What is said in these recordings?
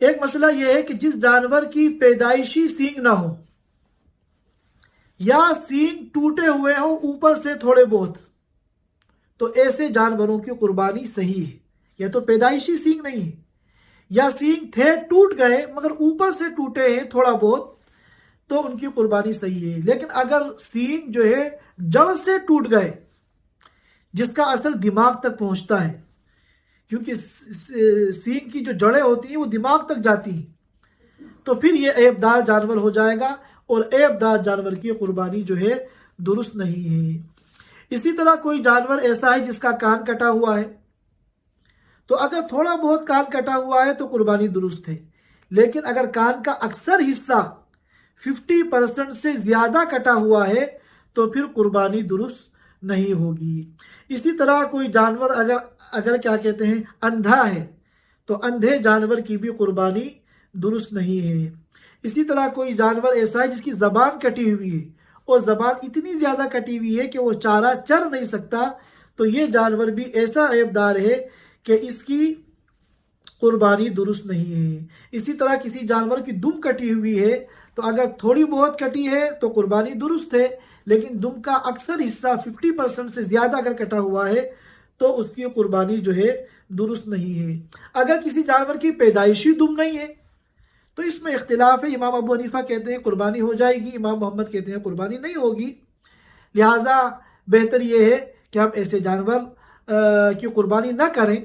एक मसला यह है कि जिस जानवर की पैदाइशी सींग ना हो या सींग टूटे हुए हो ऊपर से थोड़े बहुत, तो ऐसे जानवरों की कुर्बानी सही है। यह तो पैदाइशी सींग नहीं है, या सींग थे टूट गए मगर ऊपर से टूटे हैं थोड़ा बहुत, तो उनकी कुर्बानी सही है। लेकिन अगर सींग जो है जड़ से टूट गए, जिसका असर दिमाग तक पहुंचता है, क्योंकि सींग की जो जड़ें होती हैं वो दिमाग तक जाती हैं, तो फिर ये ऐबदार जानवर हो जाएगा और ऐबदार जानवर की कुर्बानी जो है दुरुस्त नहीं है। इसी तरह कोई जानवर ऐसा है जिसका कान कटा हुआ है, तो अगर थोड़ा बहुत कान कटा हुआ है तो कुर्बानी दुरुस्त है। लेकिन अगर कान का अक्सर हिस्सा 50% से ज्यादा कटा हुआ है तो फिर कुर्बानी दुरुस्त नहीं होगी। इसी तरह कोई जानवर अगर अगर क्या कहते हैं अंधा है, तो अंधे जानवर की भी कुर्बानी दुरुस्त नहीं है। इसी तरह कोई जानवर ऐसा है जिसकी जबान कटी हुई है और जबान इतनी ज्यादा कटी हुई है कि वो चारा चर नहीं सकता, तो ये जानवर भी ऐसा ऐबदार है कि इसकी कुर्बानी दुरुस्त नहीं है। इसी तरह किसी जानवर की दुम कटी हुई है, तो अगर थोड़ी बहुत कटी है तो कुर्बानी दुरुस्त है, लेकिन दुम का अक्सर हिस्सा 50% से ज्यादा अगर कटा हुआ है तो उसकी कुर्बानी जो है दुरुस्त नहीं है। अगर किसी जानवर की पैदाइशी दुम नहीं है तो इसमें इख्तिलाफ है। इमाम अबू हनीफा कहते हैं कुर्बानी हो जाएगी, इमाम मोहम्मद कहते हैं कुर्बानी नहीं होगी। लिहाजा बेहतर यह है कि हम ऐसे जानवर की कुर्बानी ना करें।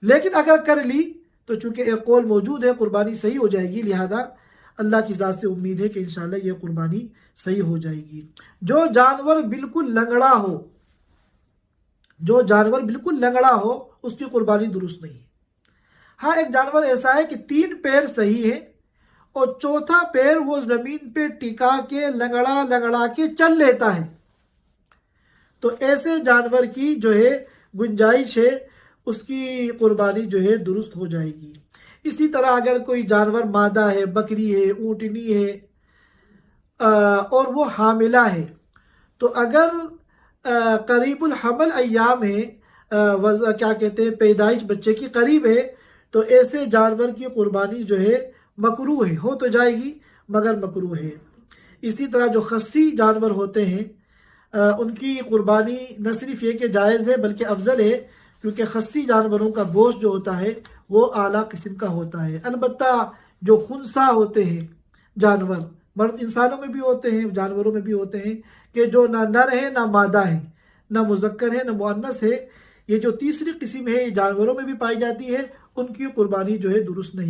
लेकिन अगर कर ली तो चूंकि एक कौल मौजूद है कुर्बानी सही हो जाएगी, लिहाजा अल्लाह की ज़ात से उम्मीद है कि इंशाल्लाह ये कुर्बानी सही हो जाएगी। जो जानवर बिल्कुल लंगड़ा हो, जो जानवर बिल्कुल लंगड़ा हो उसकी कुर्बानी दुरुस्त नहीं है। हाँ, एक जानवर ऐसा है कि 3 पैर सही है और चौथा पैर वो जमीन पे टिका के लंगड़ा लंगड़ा के चल लेता है, तो ऐसे जानवर की जो है गुंजाइश है, उसकी कुर्बानी जो है दुरुस्त हो जाएगी। इसी तरह अगर कोई जानवर मादा है, बकरी है, ऊँटनी है और वो हामिला है, तो अगर करीबुल हमल अय्याम है, क्या कहते हैं पैदाइश बच्चे की करीब है, तो ऐसे जानवर की कुर्बानी जो है मकरूह है, हो तो जाएगी मगर मकरूह है। इसी तरह जो खस्सी जानवर होते हैं उनकी कुर्बानी न सिर्फ ये कि जायज़ है बल्कि अफजल है, क्योंकि खस्सी जानवरों का गोश्त जो होता है वो आला किस्म का होता है। अलबत्ता जो खुनसा होते हैं जानवर, मर्द इंसानों में भी होते हैं जानवरों में भी होते हैं, कि जो ना नर है ना मादा है, ना मुज़क्कर है ना मुअन्नस है, ये जो तीसरी किस्म है ये जानवरों में भी पाई जाती है, उनकी कुर्बानी जो है दुरुस्त नहीं।